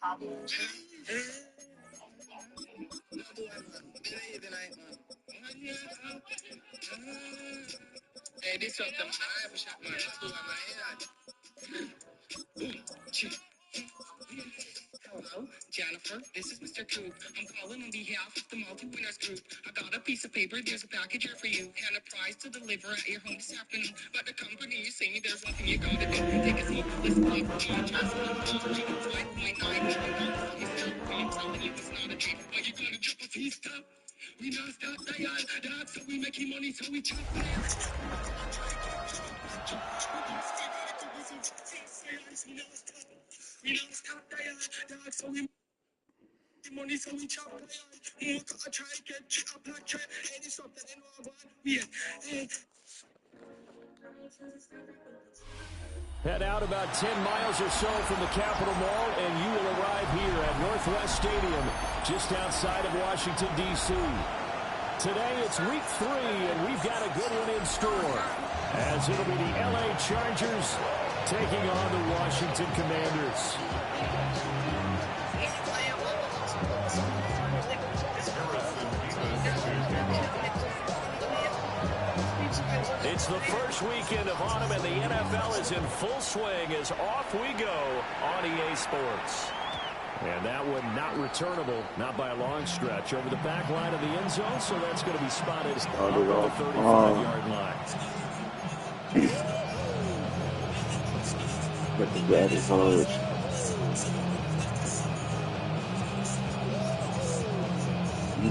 Hello, Jennifer. This is Mr. Coop. I'm calling on behalf of the multi-winners group. I got a piece of paper. There's a package here for you and a prize to deliver at your home this afternoon. But the company you see me, there's nothing you gotta do. Take a seat. Listen up. I'm just $5.9 million. I'm telling you, it's not a date. But you're gonna drop a feast up. We not stop dial. That's how we making money. So we chop it. We don't stop dial. That's how we money, so we chop it. I try to get up like trap. And it's something in our one. Head out about 10 miles or so from the Capitol Mall, and you will arrive here at Northwest Stadium, just outside of Washington, D.C. Today, it's week 3, and we've got a good one in store, as it'll be the L.A. Chargers taking on the Washington Commanders. It's the first weekend of autumn, and the NFL is in full swing as off we go on EA Sports. And that one not returnable, not by a long stretch, over the back line of the end zone, so that's going to be spotted on the 35-yard line. But the bad is hard.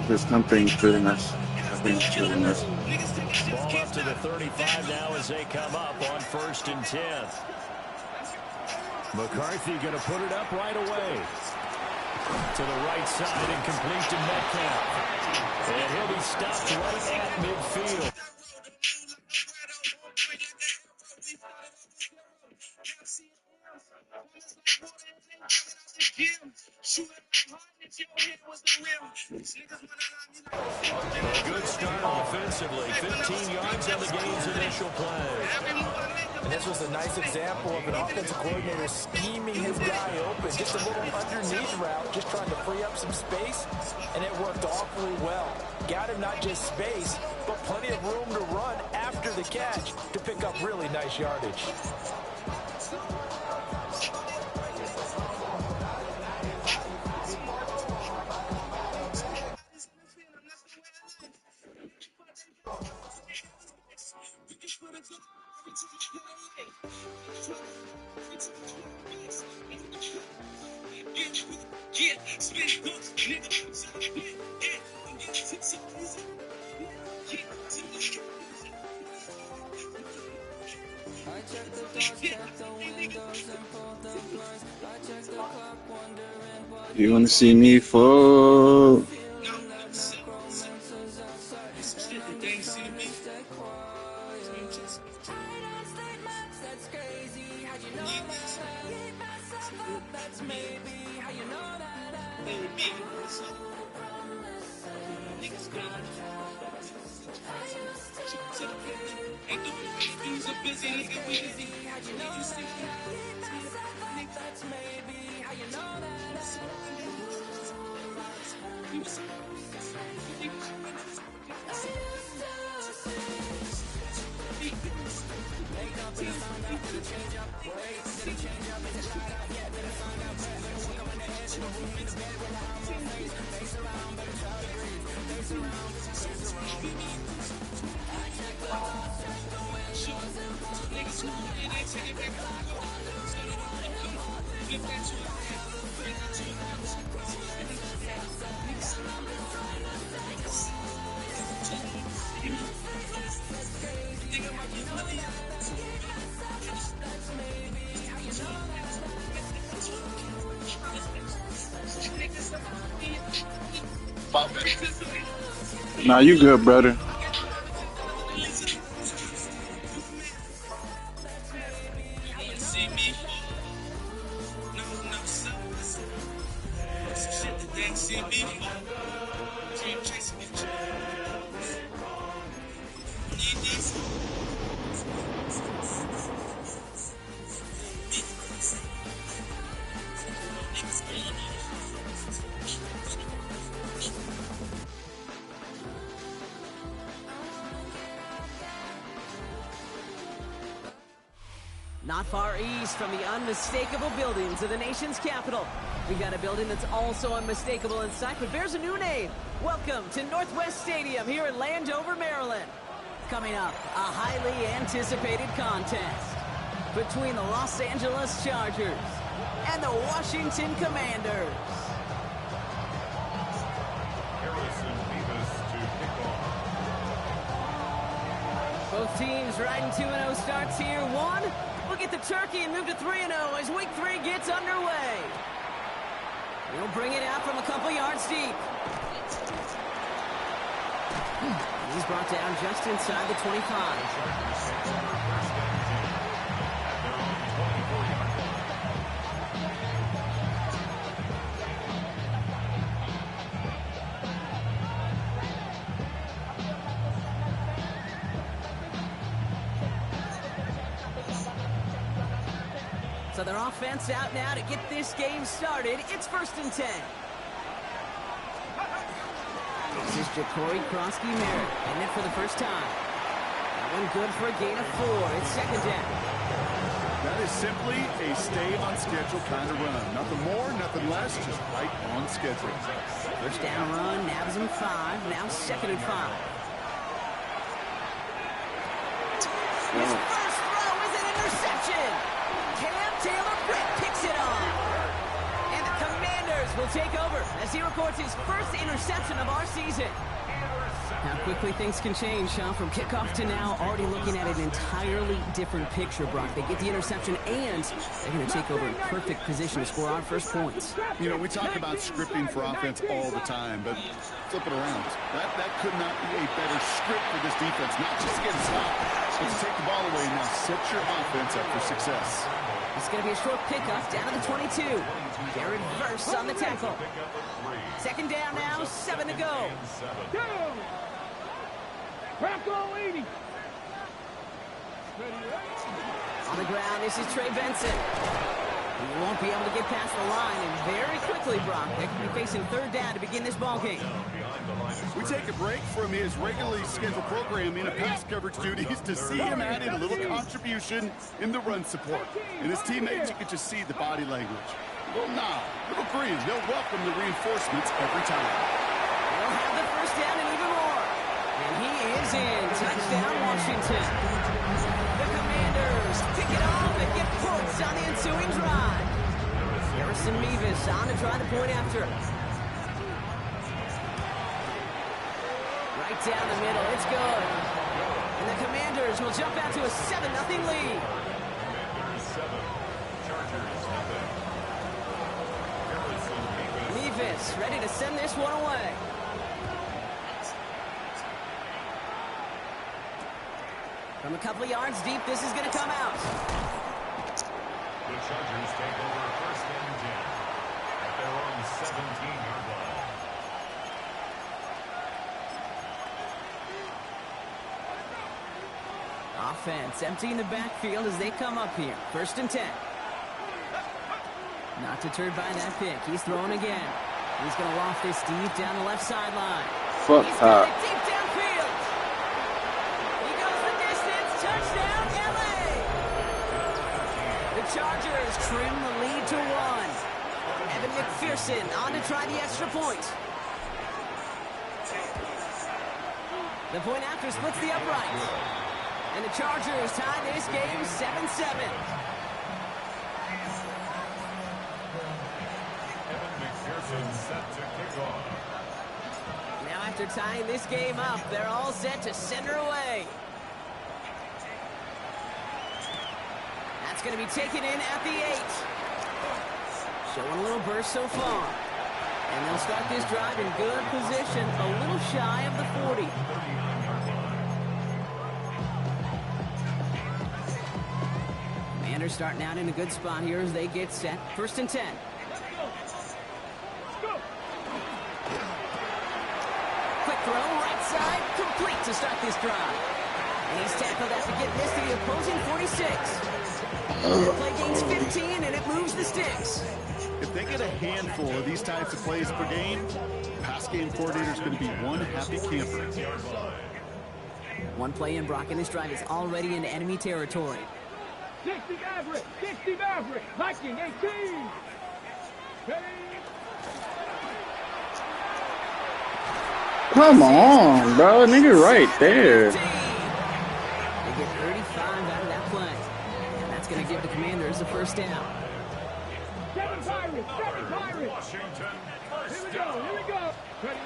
There's something pretty much. Ball up to the 35 now as they come up on 1st and 10. McCarthy going to put it up right away. To the right side and complete to Metcalf. And he'll be stopped right at midfield. A good start offensively. 15 yards on the game's initial play. And this was a nice example of an offensive coordinator scheming his guy open. Just a little underneath route, just trying to free up some space, and it worked awfully well. Got him not just space, but plenty of room to run after the catch to pick up really nice yardage. You want to see me fall? Nah, you good, brother. Not far east from the unmistakable buildings of the nation's capital, we got a building that's also unmistakable in sight, but bears a new name. Welcome to Northwest Stadium here in Landover, Maryland. Coming up, a highly anticipated contest between the Los Angeles Chargers and the Washington Commanders. Both teams riding 2-0 starts here. One, we'll get the turkey and move to 3-0 as week 3 gets underway. He'll bring it out from a couple yards deep. He's brought down just inside the 25. So their offense out now to get this game started. It's 1st and 10. This is Ja'Cory Krosky-Merritt in it for the first time. That one good for a gain of 4. It's 2nd down. That is simply a stay on schedule kind of run. Nothing more, nothing less, just right on schedule. First down run, nabs him 5. Now 2nd and 5. His first throw is an interception. Taylor Britt picks it off. And the Commanders will take over as he records his first interception of our season. How quickly things can change, Sean, from kickoff to now. Already looking at an entirely different picture, Brock. They get the interception, and they're going to take over in perfect position to score our first points. You know, we talk about scripting for offense all the time, but flip it around. That could not be a better script for this defense. Not just to get a stop, but to take the ball away. Now set your offense up for success. It's going to be a short pickup down to the 22. Jared Verse on the tackle. 2nd down now, 7 to go. On the ground, this is Trey Benson. He won't be able to get past the line, and very quickly, Brock, they could be facing 3rd down to begin this ball game. We take a break from his regularly scheduled programming of pass coverage duties to see him add in a little contribution in the run support. And his teammates, you can just see the body language. Little nod, little grin. They'll welcome the reinforcements every time. They'll have the first down and even more. And he is in. Touchdown, Washington. The Commanders pick it off and get points on the ensuing drive. Harrison Mevis on to try the point after. Right down the middle. It's good. And the Commanders will jump out to a 7-0 lead. Mevis ready to send this one away. From a couple of yards deep, this is going to come out. The Chargers take over 1st and 10 at their own 17-yard line. Offense emptying the backfield as they come up here. 1st and 10. Not deterred by that pick. He's throwing again. He's going to loft this deep down the left sideline. He's got it deep downfield. He goes the distance. Touchdown, LA. The Chargers trim the lead to 1. Evan McPherson on to try the extra point. The point after splits the upright. And the Chargers tie this game 7-7. Set to kick off. Now after tying this game up, they're all set to send her away. That's going to be taken in at the 8. Showing a little burst so far. And they'll start this drive in good position, a little shy of the 40. Commanders starting out in a good spot here as they get set. 1st and 10. Quick throw, right side, complete to start this drive. And he's tackled after getting this to the opposing 46. The play gains 15, and it moves the sticks. If they get a handful of these types of plays per game, pass game coordinator is going to be one happy camper. One play in, Brock, and this drive is already into enemy territory. 60 Maverick. 60 Maverick. Viking 18. Ready? Come on, bro. Nigga right there. They get 35 out of that play. And that's going to give the Commanders a first down. 7 Pirates. 7 Pirates. Washington, Here first we go. down. Here we go. Ready?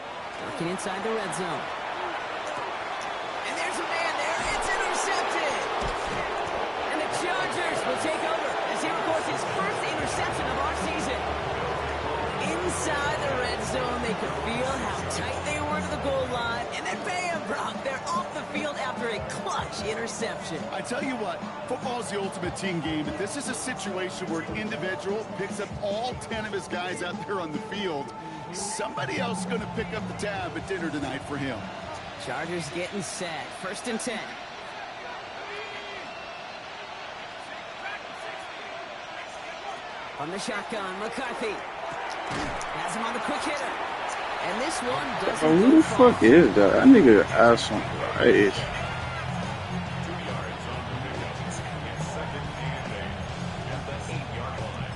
Working inside the red zone. And there's a man there. It's intercepted. And the Chargers will take over as he records his first interception of our season. Inside the red zone, they could feel how tight they were to the goal line. And then bam, Brock, they're off the field after a clutch interception. I tell you what, football's the ultimate team game, but this is a situation where an individual picks up all 10 of his guys out there on the field. Somebody else is going to pick up the tab at dinner tonight for him. Chargers getting set. First and 10. On the shotgun, McCarthy has him on the quick hitter. And this one doesn't Bro, who go the far. fuck is that? That nigga ass on right. 2 yards on the mission. It's 2nd and 8 at the 8-yard line.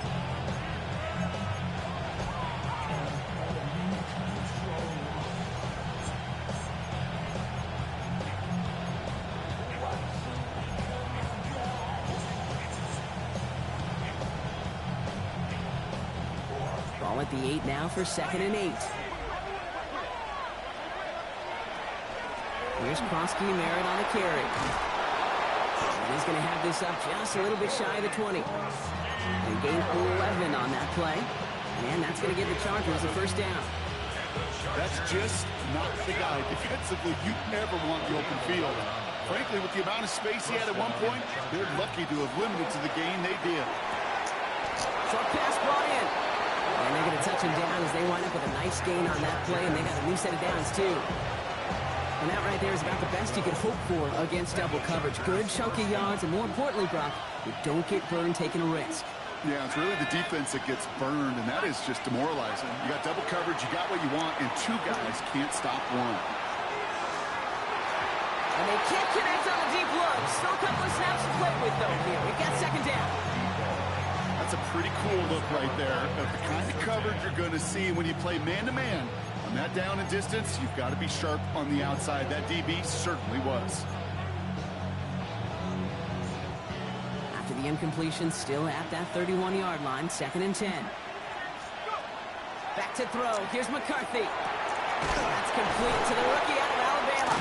Ball at the 8 now for 2nd and 8. Here's Krosky Merritt on the carry. And he's going to have this up just a little bit shy of the 20. They gain 11 on that play. And that's going to give the Chargers a first down. That's just not the guy defensively you ever want in the open field. Frankly, with the amount of space he had at one point, they're lucky to have limited to the gain they did. Short pass brought in. And they're going to touch him down as they wind up with a nice gain on that play. And they got a new set of downs, too. And that right there is about the best you could hope for against double coverage. Good chunky yards, and more importantly, Brock, you don't get burned taking a risk. Yeah, it's really the defense that gets burned, and that is just demoralizing. You got double coverage, you got what you want, and 2 guys can't stop one. And they can't connect on the deep look. Still a couple of snaps to play with, though, here. We've got 2nd down. That's a pretty cool look right there of the kind of coverage you're going to see when you play man-to-man. On that down and distance, you've got to be sharp on the outside. That DB certainly was. After the incompletion, still at that 31-yard line, 2nd and 10. Back to throw. Here's McCarthy. That's complete to the rookie out of Alabama.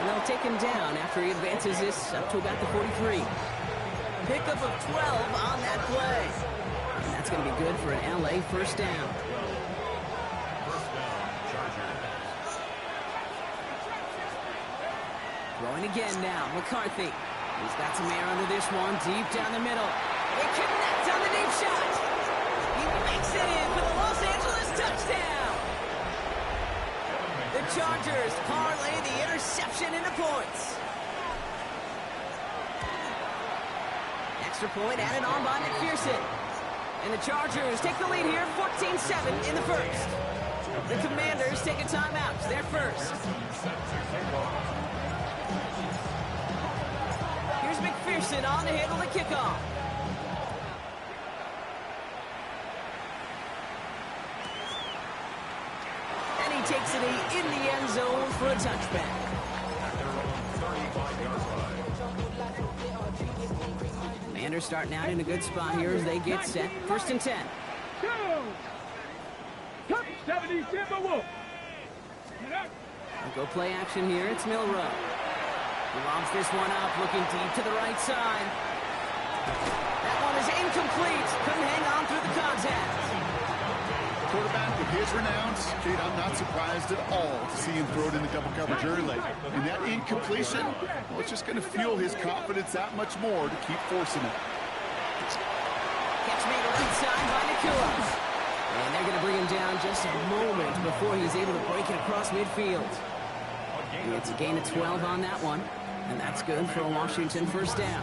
And they'll take him down after he advances this up to about the 43. Pickup of 12 on that play. And that's going to be good for an LA first down. Throwing again now, McCarthy. He's got some air under this one, deep down the middle. They connect on the deep shot. He makes it in for the Los Angeles touchdown. The Chargers parlay the interception into points. Extra point added on by McPherson. And the Chargers take the lead here, 14-7 in the first. The Commanders take a timeout. They're first. Here's McPherson on to handle the kickoff. And he takes it in the end zone for a touchback. Commanders starting out in a good spot here as they get set. 1st and 10. Go play action here. It's Milrow. He lobs this one up, looking deep to the right side. That one is incomplete. Couldn't hang on through the contact. Quarterback with his renowns, Kate, I'm not surprised at all to see him throw it in the double coverage early. And that incompletion, well, it's just going to fuel his confidence that much more to keep forcing it. Catch made right side by Nakua. And they're going to bring him down just a moment before he's able to break it across midfield. And it's a gain of 12 on that one. And that's good for a Washington first down.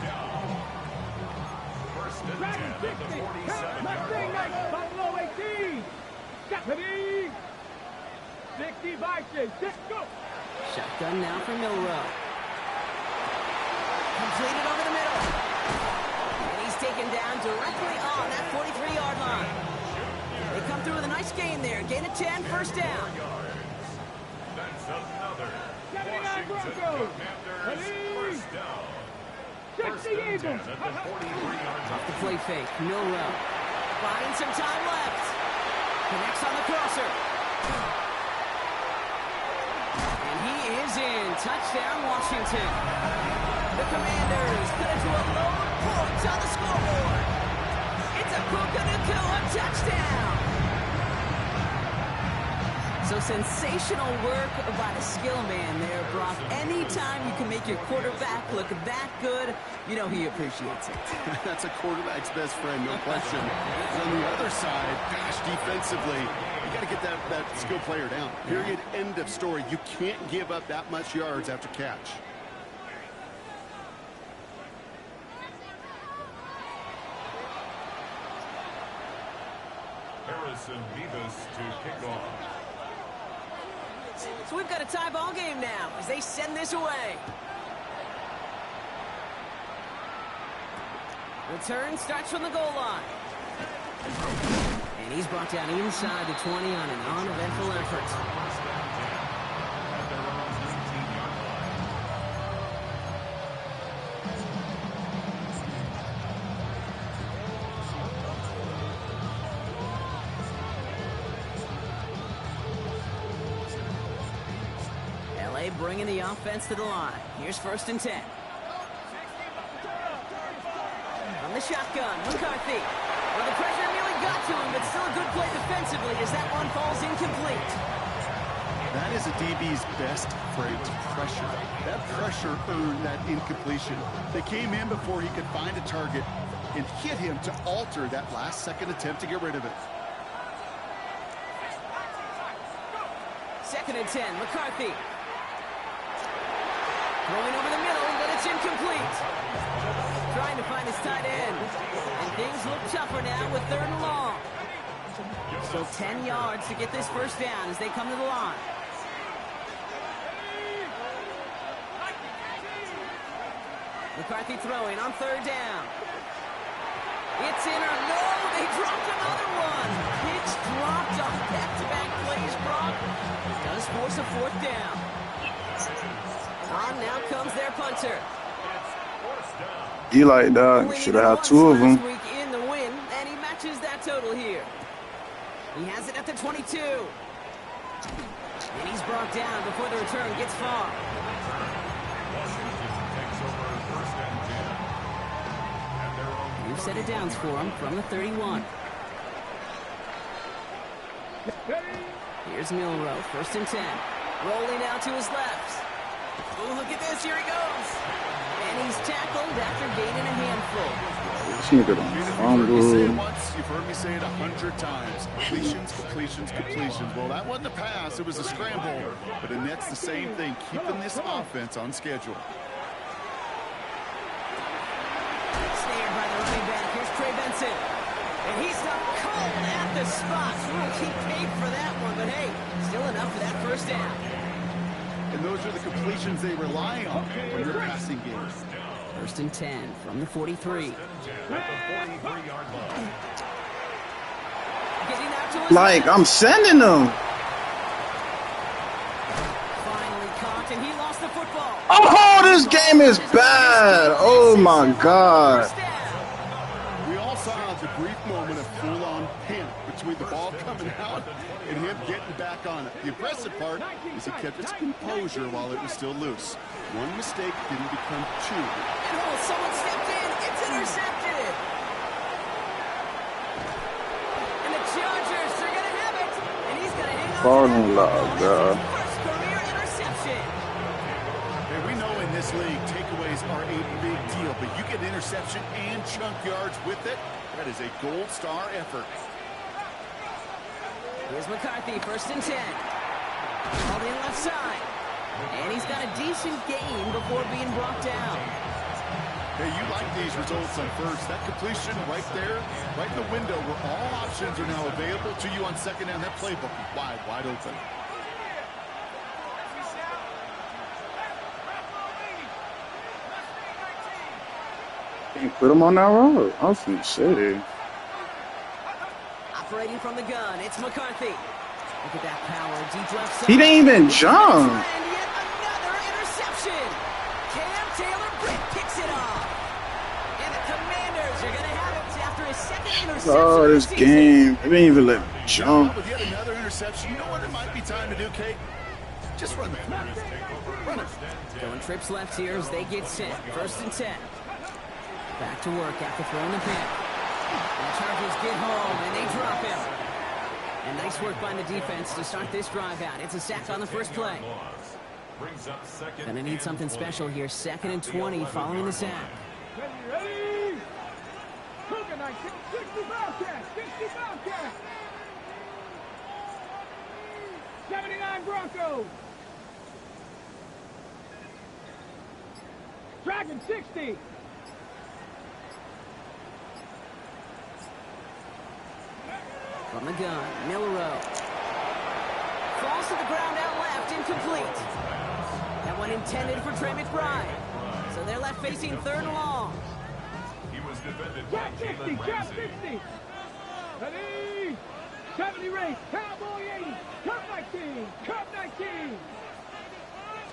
First and 10 at the 47-yard line. Buffalo 18. Stephanie. 60 Vikings. Go. Shotgun now for Milrow. Completed over the middle. taken down directly on that 43-yard line. They come through with a nice gain there. Gain of 10, first down. That's another 79 Broncos. Commanders first down. 60 Eagles. At the 43-yard line. The play fake, Milrow. Buying some time left. Connects on the crosser. And he is in. Touchdown, Washington. The Commanders cut it to a load points on the scoreboard. It's a Puka-Nacua touchdown. So sensational work by the skill man there, Brock. Anytime you can make your quarterback look that good, you know he appreciates it. That's a quarterback's best friend, no question. On the other side, gosh, defensively, you got to get that skill player down. Period, end of story. You can't give up that much yards after catch. Harrison Beavis to kick off. So we've got a tie ball game now as they send this away. Return starts from the goal line. And he's brought down inside the 20 on an uneventful effort. First down 10 at their own 19-yard line. LA bringing the offense to the line. Here's first and 10. From the shotgun, McCarthy. Well, the pressure nearly got to him, but still a good play defensively as that one falls incomplete. That is a DB's best friend, pressure. That pressure earned that incompletion. They came in before he could find a target and hit him to alter that last-second attempt to get rid of it. Second and 10, McCarthy. Throwing over the middle, but it's incomplete. Trying to find his tight end. And things look tougher now with third and long. So 10 yards to get this first down as they come to the line. McCarthy throwing on third down. It's in or no, they dropped another one. Pitch dropped on back-to-back plays, Brock. Does force a fourth down. On now comes their punter. He like that. Should have had two of them. Last week in the win, and he matches that total here. He has it at the 22. And he's brought down before the return gets far. Washington takes over first and 10 at their own. New set of downs for him from the 31. Here's Milrow, first and 10. Rolling out to his left. Oh, look at this, here he goes. And he's tackled after gaining a handful. She could You've heard me say it 100 times. Completions, completions, completions. Well, that wasn't a pass, it was a scramble. But it nets the same thing, keeping this offense on schedule. Snared by the running back. Here's Trey Benson. And he's not cold at the spot. We'll keep paid for that one, but hey, still enough for that first down. And those are the completions they rely on from their passing game. First and 10 from the 43. At the 43-yard line. Getting out to his Like, left. I'm sending them. Finally caught, and he lost the football. Oh, this game is bad. Oh, my God. First down. We all saw the brief moment of full-on panic between the ball coming out and him getting back on it. The impressive part is he kept his composure while it was still loose. One mistake didn't become two. And oh, someone stepped in. It's intercepted. And the Chargers are going to have it. And he's going to hang on to Parking that lot, football. God. That's his first career interception. Hey, we know in this league, takeaways are a big deal, but you get interception and chunk yards with it, that is a gold star effort. Here's McCarthy, first and 10. All the left side. And he's got a decent gain before being brought down. Hey, you like these results on first. That completion right there, right in the window where all options are now available to you on second down. That playbook is wide open. Can't put him on that road. I was gonna say. Operating from the gun, it's McCarthy. Look at that power, deep left side. He didn't even jump. And yet another interception. Cam Taylor-Britt picks it off. And the Commanders are going to have it after his second interception. Oh, this game. They didn't even let me jump. With yet another interception, you know what it might be time to do, Kate? Just run the run it. Going trips left here as they get set. 1st and 10. Back to work after throwing the pin. The Chargers get home and they drop him. And nice work by the defense to start this drive out. It's a sack on the first play. Gonna need something special here. 2nd and 20 following the sack. Ready? Cook a 60 Bobcat. 60 Bobcat. 79 Broncos. Dragon 60. From the gun, Milrow. Falls to the ground out left, incomplete. That one intended for Trey McBride. So they're left facing 3rd and long. He was defended by Cap 60. Jalen Cap Ramsey. 60. Ready? 70 race. Cowboy 80. Cup 19. Cup 19.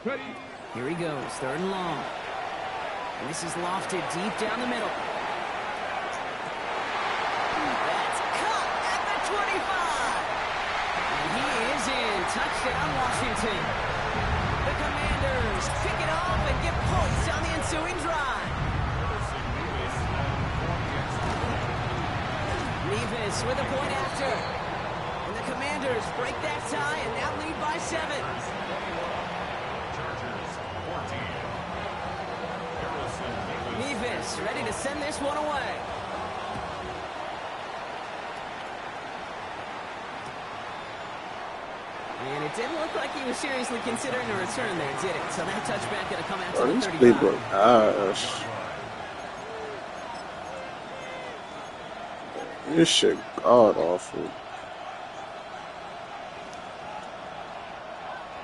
Ready? Here he goes, 3rd and long. And this is lofted deep down the middle. That's cut at the 25. And he is in. Touchdown, Washington. The Commanders pick it off and get points on the ensuing drive. Nevis with a point after. And the Commanders break that tie and now lead by 7. Nevis ready to send this one away. And it didn't look like he was seriously considering a return there, did it? So that touchback going to come out to the These 35. people, gosh. This shit god awful.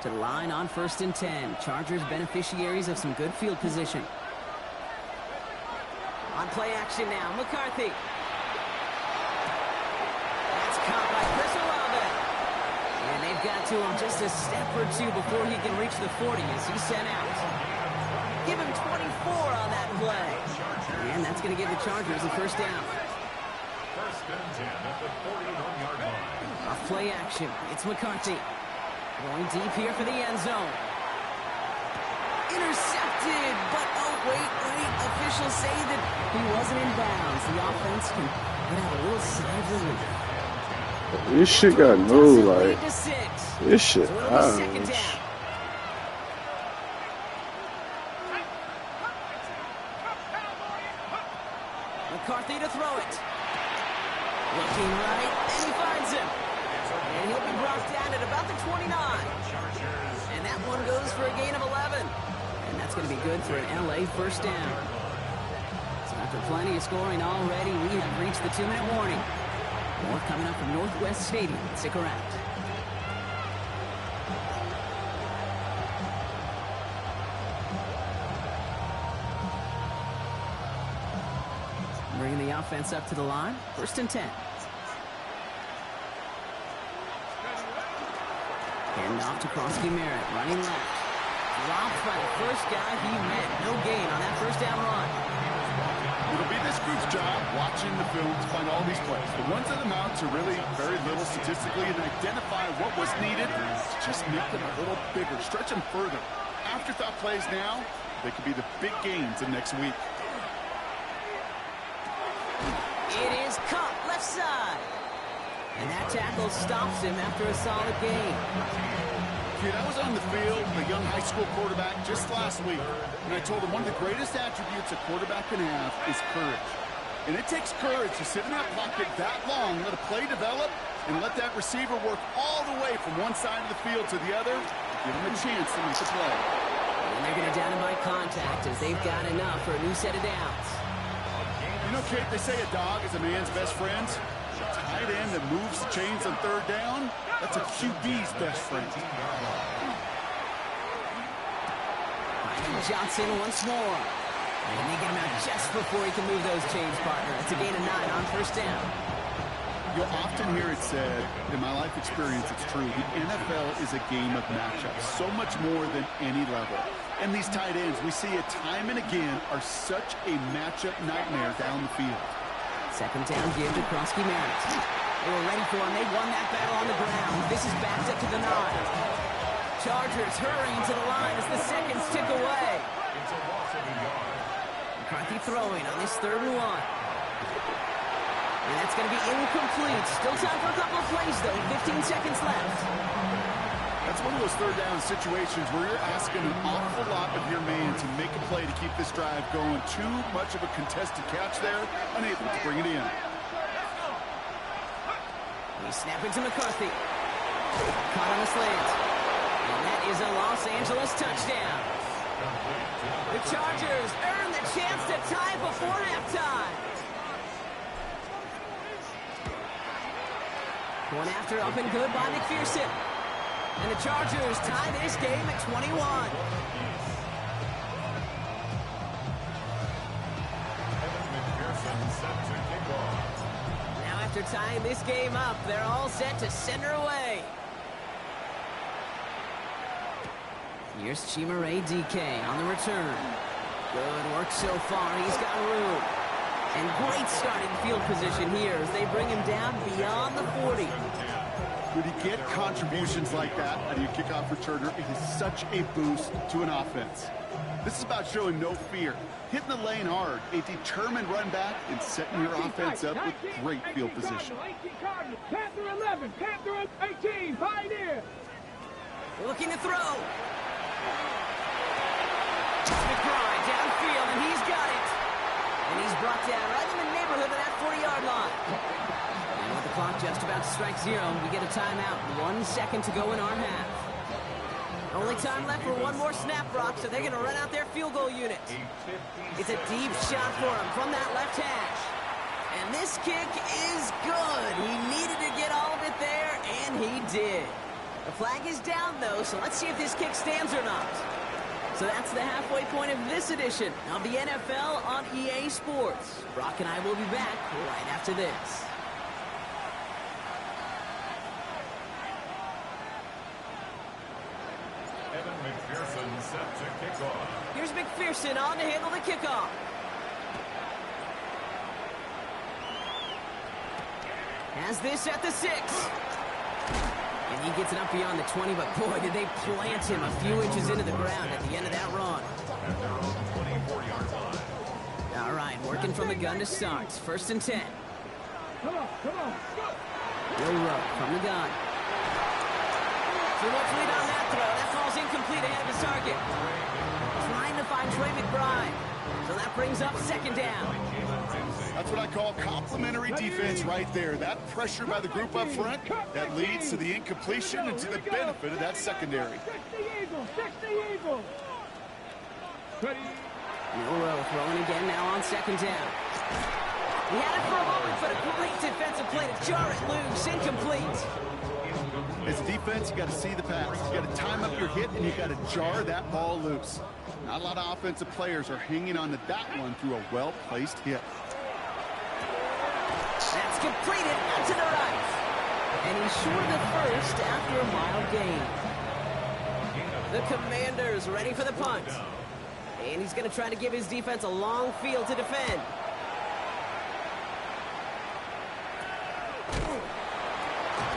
To the line on 1st and 10. Chargers beneficiaries of some good field position. On play action now, McCarthy. That's caught by Chris Olave. And they've got to him just a step or two before he can reach the 40 as he's sent out. Give him 24 on that play. And that's going to give the Chargers a 1st down. 1st and 10 at the 41-yard line. Off play action, it's McCarthy. Going deep here for the end zone. Intercepted, but oh, wait. Officials say that he wasn't in bounds. The offense can get out a little sigh of relief. This shit got no, like, this shit, So second down. McCarthy to throw it. Looking right, and he finds him. And he'll be brought down at about the 29. And that one goes for a gain of 11. And that's going to be good for an LA 1st down. So after plenty of scoring already, we have reached the 2-minute warning. More coming up from Northwest Stadium. Stick around. Bringing the offense up to the line. 1st and 10. Hand off to Krosky-Merritt, running left. Dropped by the first guy he met. No gain on that 1st down run. It'll be this group's job watching the film to find all these plays. The ones that amount to really very little statistically and identify what was needed. Just make them a little bigger, stretch them further. Afterthought plays now, they could be the big gains of next week. It is caught left side. And that tackle stops him after a solid gain. Kid, I was on the field with a young high school quarterback just last week, and I told him one of the greatest attributes a quarterback can have is courage. And it takes courage to sit in that pocket that long, let a play develop, and let that receiver work all the way from one side of the field to the other, give him a chance to make the play. And they're going to down him by contact as they've got enough for a new set of downs. You know, Kate, they say a dog is a man's best friend. A tight end that moves the chains on 3rd down, that's a QB's best friend. Johnson once more. And they get him out just before he can move those chains, partner. It's a gain of 9 on first down. You'll often hear it said, in my life experience, it's true, the NFL is a game of matchups, so much more than any level. And these tight ends, we see it time and again, are such a matchup nightmare down the field. Second down give to Krosky-Merritt. They were ready for him. They won that battle on the ground. This is backed up to the 9. Chargers hurrying to the line as the seconds tick away. It's a loss of a yard. McCarthy throwing on this 3rd and 1. And that's going to be incomplete. Still time for a couple of plays, though. 15 seconds left. That's one of those 3rd down situations where you're asking an awful lot of your man to make a play to keep this drive going. Too much of a contested catch there, unable to bring it in. He's snapping to McCarthy. Caught on the slant. And that is a Los Angeles touchdown. The Chargers earn the chance to tie before halftime. Going after up and good by McPherson. And the Chargers tie this game at 21. McPherson set to kick off. Now after tying this game up, they're all set to send her away. Here's Chimere DK on the return. Good work so far. He's got room. And great starting field position here as they bring him down beyond the 40. When you get contributions like that out of your kickoff returner, it is such a boost to an offense. This is about showing no fear, hitting the lane hard, a determined run back, and setting your offense up with great field position. Panther 11, Panther 18, Pioneer. Looking to throw. McBride downfield, and he's got it. And he's brought down right in the neighborhood of that 40-yard line. And with the clock just about to strike 0, we get a timeout. 1 second to go in our half. Only time left for one more snap, Brock, so they're going to run out their field goal unit. It's a deep shot for him from that left hash. And this kick is good. He needed to get all of it there, and he did. The flag is down, though, so let's see if this kick stands or not. So that's the halfway point of this edition of the NFL on EA Sports. Brock and I will be back right after this. Evan McPherson set to kick off. Here's McPherson on to handle the kickoff. Has this at the 6. And he gets it up beyond the 20, but boy, did they plant him a few inches into the ground at the end of that run. All right, working from the gun to start. 1st and 10. Come on. Will Rowe from the gun. Too much lead on that throw. That falls incomplete ahead of his target. Trying to find Trey McBride. So that brings up 2nd down. That's what I call complimentary defense right there. That pressure by the group up front, that leads to the incompletion and to the benefit of that secondary. 60 Eagles. Milrow throwing again now on 2nd down. He had it for a moment, but a great defensive play to jar it loose, incomplete. As a defense, you got to see the pass. You got to time up your hit, and you got to jar that ball loose. Not a lot of offensive players are hanging on to that one through a well-placed hit. That's completed out to the right. And he's short of the first after a mild gain. The Commanders ready for the punt. And he's going to try to give his defense a long field to defend.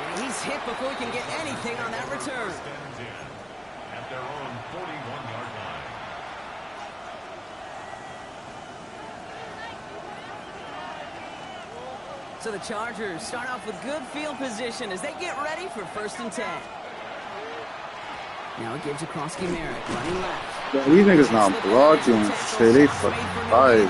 And he's hit before he can get anything on that return. At their own 41-yard line. So the Chargers start off with good field position as they get ready for 1st and 10. Now it gives to Krosky-Merritt, running left. Yeah, these niggas not blocking shit. They fucking fight.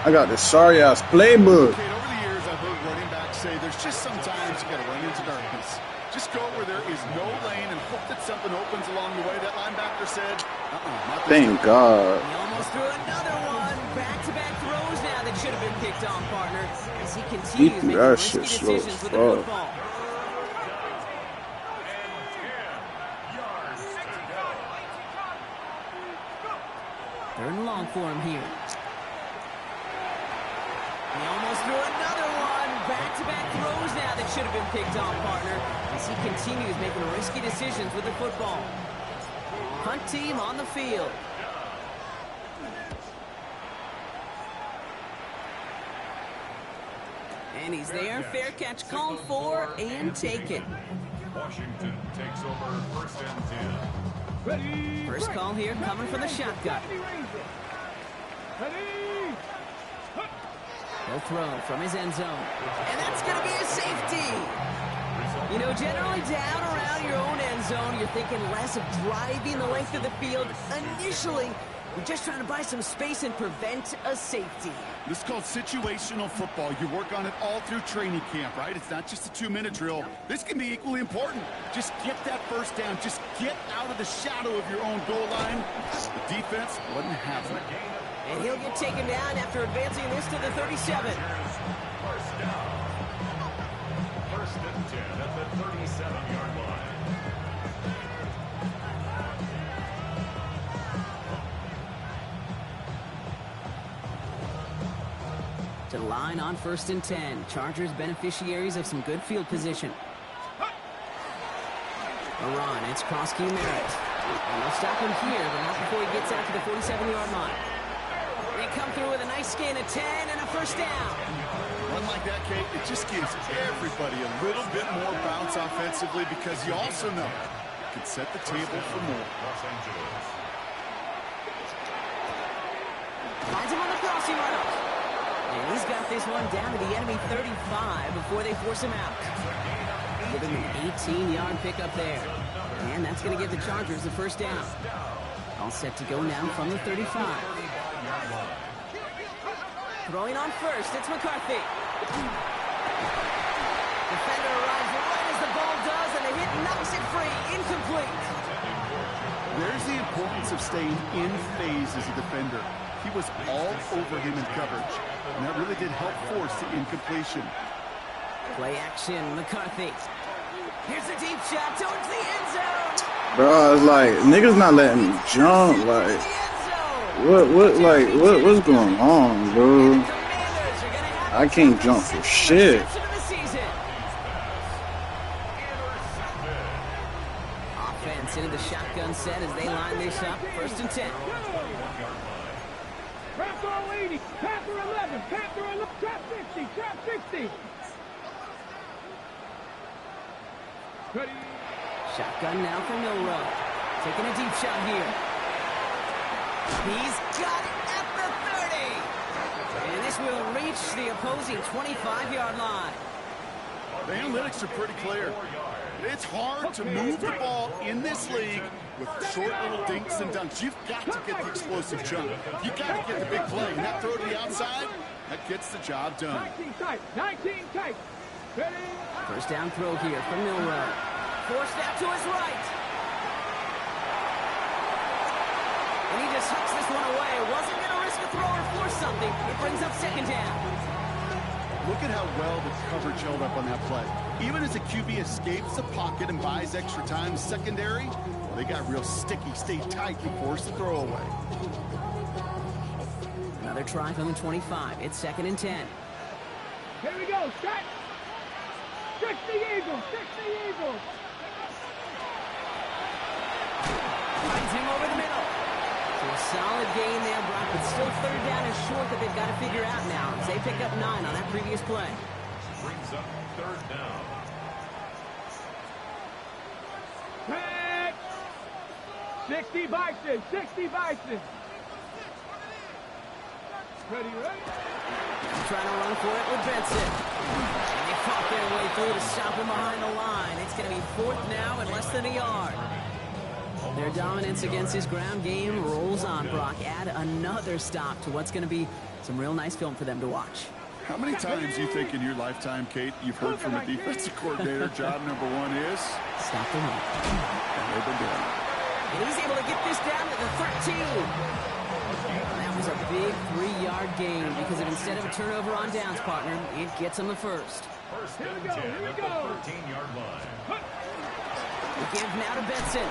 I got this sorry ass playbook. Over the years, I've heard running backs say there's just sometimes you got to run into darkness. Just go where there is no lane and hope that something opens along the way. That linebacker said, not this Thank God. He almost threw another one. Back-to-back throws now that should have been picked on, partner. As he continues making that risky shit slow decisions as with the fuck. football. Third and long for him here. He almost threw another one. Back-to-back throws now that should have been picked off, partner, as he continues making risky decisions with the football. Punt team on the field. And he's there. Fair catch called for and taken. Washington takes over first and 10. First call here coming from the shotgun. He'll throw from his end zone. And that's going to be a safety. You know, generally down around your own end zone, you're thinking less of driving the length of the field. Initially, you're just trying to buy some space and prevent a safety. This is called situational football. You work on it all through training camp, right? It's not just a 2-minute drill. This can be equally important. Just get that first down. Just get out of the shadow of your own goal line. The defense wasn't having it. And he'll get taken down after advancing this to the 37. First down. First and 10 at the 37-yard line. To the line on first and 10. Chargers beneficiaries of some good field position. A run. It's Krosky Merritt. And they'll stop him here, but not before he gets out to the 47-yard line. They come through with a nice gain of 10 and a first down. Run like that, Kate, it just gives everybody a little bit more bounce offensively because you also know it can set the table for more. Los Angeles. Finds him on the crossing run. And he's got this one down to the enemy 35 before they force him out. Give him an 18-yard pickup there. And that's going to give the Chargers the first down. All set to go now from the 35. Throwing on first, it's McCarthy. Defender arrives right as the ball does, and the hit knocks it free. Incomplete. There's the importance of staying in phase as a defender. He was all over him in coverage, and that really did help force the incompletion. Play action, McCarthy. Here's a deep shot towards the end zone. Bro, it's like niggas not letting me jump. Like, what's going on, bro? I can't jump for shit. Offense into the shotgun set as they line this up. First and 10. Trap all 80, Panther 11, Panther 11, trap 50, trap 60. Ready. Shotgun now for Milrow. Taking a deep shot here. He's got it at the 30. And this will reach the opposing 25-yard line. The analytics are pretty clear. It's hard to move the ball in this league with short little dinks and dunks. You've got to get the explosive jump. You've got to get the big play. And that throw to the outside, that gets the job done. 19 tight, 19 tight. Ready. First down throw here from Milrow. Forced out to his right. And he just hucks this one away. Wasn't going to risk a throw or force something. It brings up second down. Look at how well the coverage held up on that play. Even as a QB escapes the pocket and buys extra time secondary, well, they got real sticky, stayed tight and forced the throw away. Another try from the 25. It's second and 10. Here we go, set. 60 Eagles, 60 Eagles. Finds him over the middle. So a solid gain there, Brock, but still third down and short that they've got to figure out now as they pick up 9 on that previous play. Brings up third down. Back. 60 Bison, 60 Bison. Ready, ready. Trying to run for it with Benson. And they fought their way through to stop him behind the line. It's going to be fourth now and less than a yard. Their dominance against his ground game rolls on, Brock. Add another stop to what's going to be some real nice film for them to watch. How many times do you think in your lifetime, Kate, you've heard from a defensive coordinator, job number one is? Stop the run. And they've been doing it. And he's able to get this down to the 13. That was a big 3-yard gain because of instead of a turnover on downs, partner, it gets him the first. First and 10 at the 13-yard line. The give now to Benson.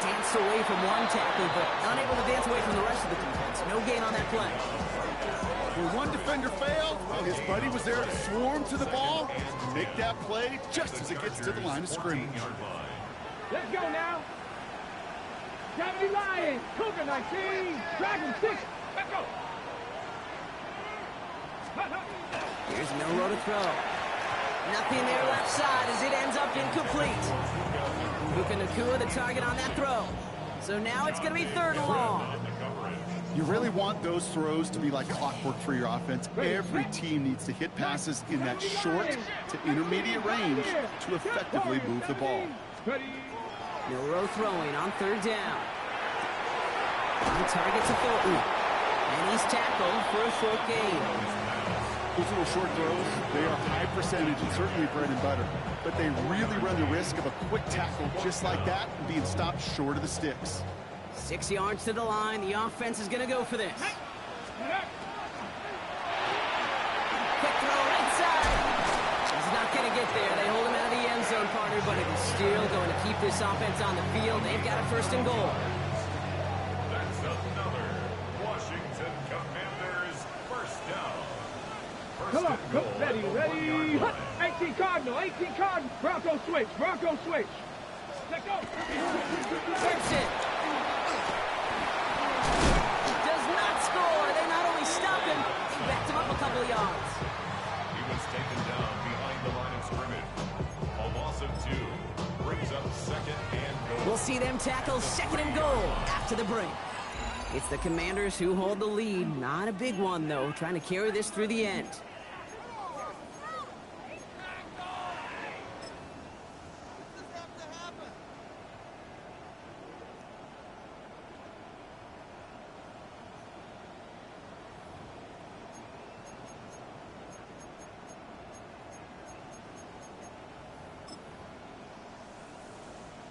Dance danced away from one tackle, but unable to dance away from the rest of the defense. No gain on that play. When one defender failed, well, his buddy was there to swarm to the ball and make that play just as it gets to the line of scrimmage. Let's go now. 70 Lions, Cougar 19, Dragon 6. Let's go. Here's Milrow to throw. Nothing there left side as it ends up incomplete. Puka Nacua the target on that throw. So now it's going to be 3rd and long. You really want those throws to be like clockwork for your offense. Every team needs to hit passes in that short to intermediate range to effectively move the ball. Milrow throwing on 3rd down. On target to Thornton. And he's tackled for a short gain. Those little short throws, they are high percentage and certainly bread and butter. But they really run the risk of a quick tackle just like that and being stopped short of the sticks. 6 yards to the line. The offense is going to go for this. Quick throw right side. He's not going to get there. They hold him out of the end zone, partner, but it is still going to keep this offense on the field. They've got a 1st and goal. That's another Washington Commanders 1st down. Come on, ready. 18 Cardinal, 18 Cardinal. Bronco switch. Let's go. Gibson. Does not score. They not only stop him, they backed him up a couple of yards. He was taken down behind the line of scrimmage. A loss of 2 brings up 2nd and goal. We'll see them tackle 2nd and goal after the break. It's the Commanders who hold the lead. Not a big one, though, trying to carry this through the end.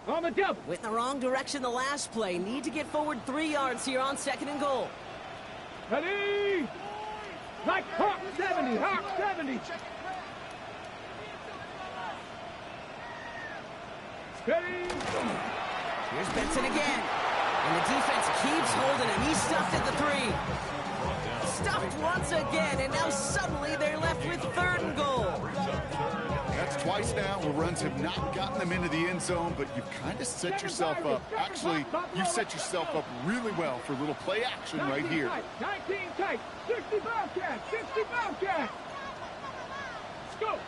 On the double. Went in the wrong direction the last play. Need to get forward 3 yards here on 2nd and goal. Ready. Like Hawk 70. Ready. Here's Benson again. And the defense keeps holding him. He's stuffed at the 3. Stuffed once again, and now suddenly they're left with 3rd and goal. That's twice now where runs have not gotten them into the end zone, but you've kind of set yourself up. Actually, you set yourself up really well for a little play action right here. 19 tight. 60 Bobcats. 60 Bobcats. Let's go.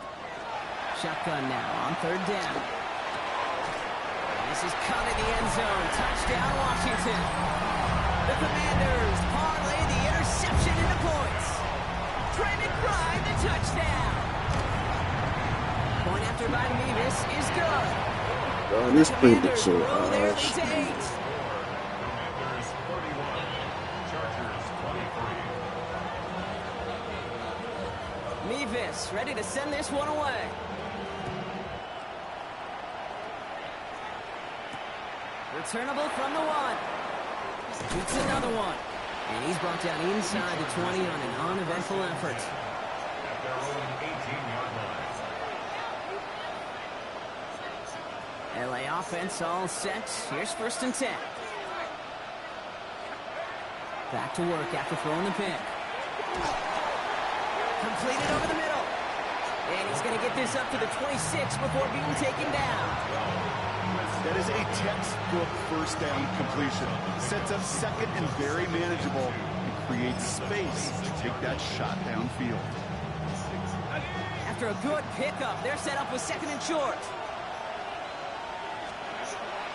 Shotgun now on 3rd down. And this is caught in the end zone. Touchdown, Washington. The Commanders parlay the interception into points. Trey McBride, the touchdown. Point after by Mevis is good. This played it so roll their lead harsh. to 8. Commanders 41, Chargers 23. Mevis ready to send this one away. Returnable from the 1. Shoots another one. And he's brought down inside the 20 on an uneventful effort. At their own 18-yard line. LA offense all set. Here's 1st and 10. Back to work after throwing the pick. Completed over the middle. And he's going to get this up to the 26 before being taken down. That is a textbook 1st down completion. Sets up 2nd and very manageable and creates space to take that shot downfield. After a good pickup, they're set up with 2nd and short.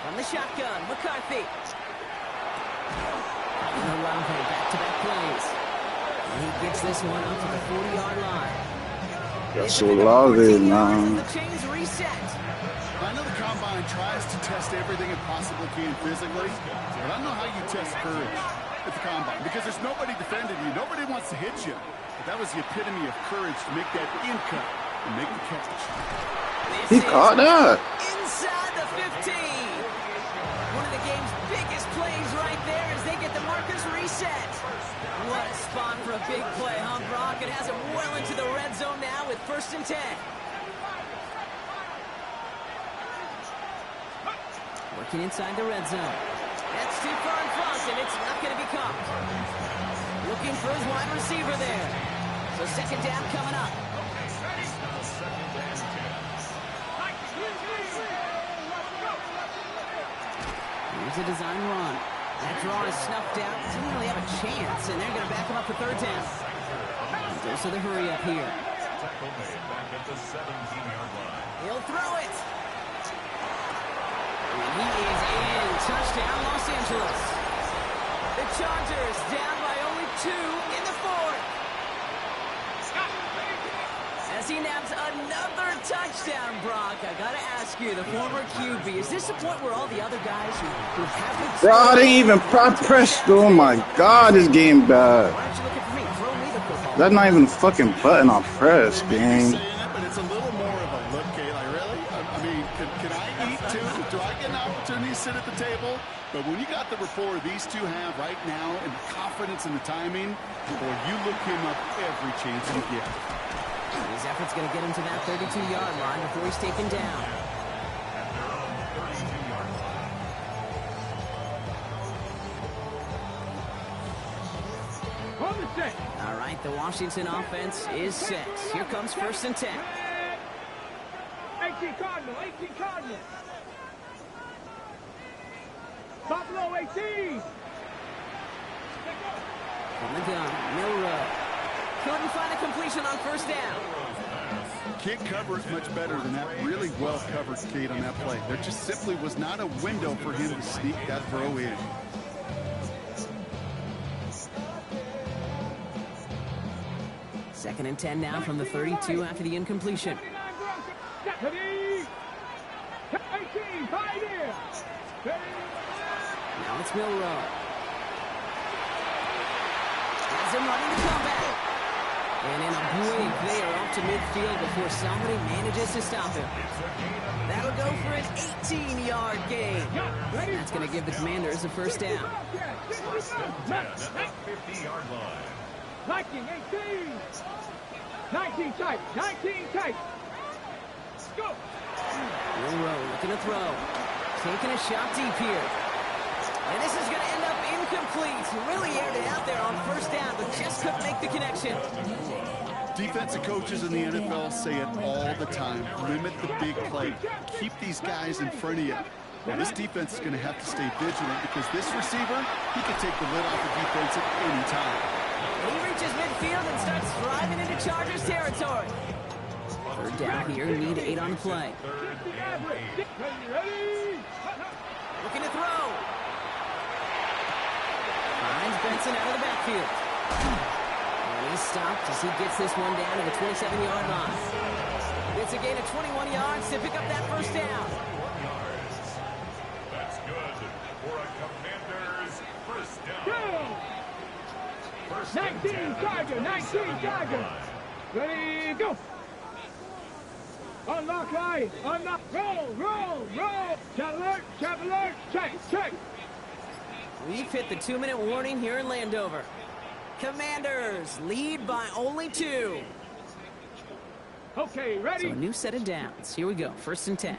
From the shotgun, McCarthy. Olave, back-to-back plays. And he gets this one up to the 40-yard line. That's Olave now. The chains reset. I know the Combine tries to test everything it possibly can physically, but I don't know how you test courage at the Combine because there's nobody defending you. Nobody wants to hit you. But that was the epitome of courage to make that in cut and make the catch. He caught that. Inside the 15. One of the game's biggest plays right there as they get the markers reset. What a spot for a big play, huh, Brock? It has it well into the red zone now with 1st and 10. Working inside the red zone. too far in front, and it's not going to be caught. Looking for his wide receiver there. So second down coming up. Here's a design run. That draw is snuffed out. Didn't really have a chance, and they're going to back him up for third down. Goes to the hurry up here. He'll throw it. And he is in. Touchdown, Los Angeles. The Chargers down by only 2 in the fourth. As he naps another touchdown, Brock, I got to ask you, the former QB, is this the point where all the other guys who haven't... Bro, I didn't even press. Oh my God, this game bad. Why aren't you looking for me? Throw me the football. That's not even a fucking button on press, gang. But it's a little more of a look, Kay. Like, really? I mean, can I eat too? Do I get an opportunity to sit at the table? But when you got the rapport these two have right now and the confidence and the timing, boy, you look him up every chance you get. His effort's going to get him to that 32-yard line before he's taken down. All right, the Washington offense is set. Here comes 1st and 10. 18 Cardinal, 18 Cardinal. Buffalo 18. From the gun, Milrow. Couldn't find a completion on 1st down. Can't cover it much better than that really well-covered Kate on that play. There just simply was not a window for him to sneak that throw in. Second and 10 now from the 32 after the incompletion. Now it's Milrow. Has him running the comeback. And in a blink, they are up to midfield before somebody manages to stop him. That'll go for an 18-yard gain. That's going to give the Commanders a 1st down. 50-yard line. 19, 18. 19 tight, 19 tight. Go. Milrow looking to throw. Taking a shot deep here. And this is going to end up incomplete. Really aired it out there on 1st down, but just couldn't make the connection. Defensive coaches in the NFL say it all the time. Limit the big play. Keep these guys in front of you. Now, this defense is going to have to stay vigilant because this receiver, he can take the lid off the defense at any time. He reaches midfield and starts driving into Chargers territory. 3rd down here, need 8 on the play. Looking to throw. Finds Benson out of the backfield. And he's stopped as he gets this one down to the 27-yard line. It's a gain of 21 yards to pick up that 1st down. That's good for a Commanders 1st down. 19 Charger, 19 Charger. Ready, go. Unlock line, unlock, roll. Chat alert, check. We've hit the 2-minute warning here in Landover. Commanders lead by only 2. Okay, ready. So a new set of downs. Here we go, 1st and 10.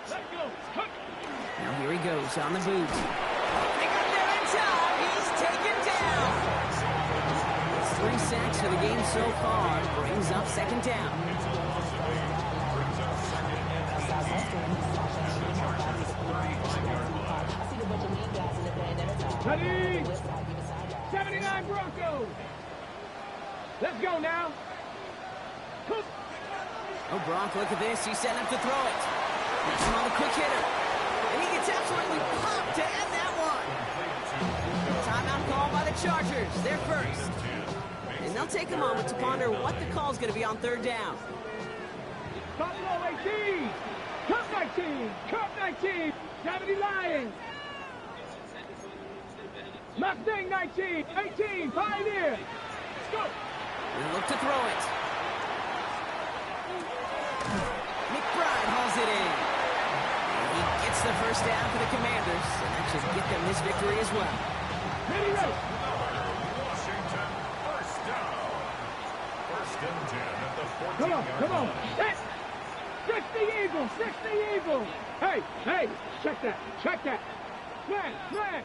Let's go. Now here he goes on the boot. They got there in time. He's taken down. It's 3 sacks for the game so far. Brings up 2nd down. Ready. 79 Broncos. Let's go now. Oh, Brock, look at this. He's setting up to throw it. That's him on the quick hitter. And he gets absolutely pumped to end that one. Timeout call by the Chargers. They're first. And they'll take a moment to ponder what the call is going to be on 3rd down. Buffalo 18. Cup 19. 70 Lions. Mustang 19. 18. Pioneer. Let's go. And look to throw it. McBride hauls it in. And he gets the 1st down for the Commanders. And that should get them this victory as well. Ready. Washington 1st down. 1st and 10 at the 14-yard Come on. line. Set. Six the Eagle! Six the Eagle! Hey, hey, check that, check that. Smash, smash!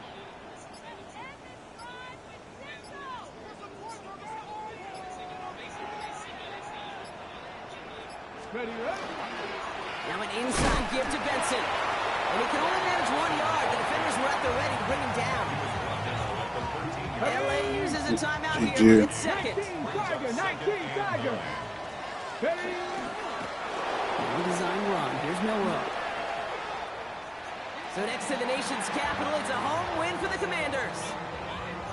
Ready, ready? Now an inside give to Benson. And he can only manage 1 yard. The defenders were out there ready to bring him down. LA uses a timeout here, but it's second. 19 Tiger! Ready? Well-designed run. Here's Milroe. So next to the nation's capital, it's a home win for the Commanders.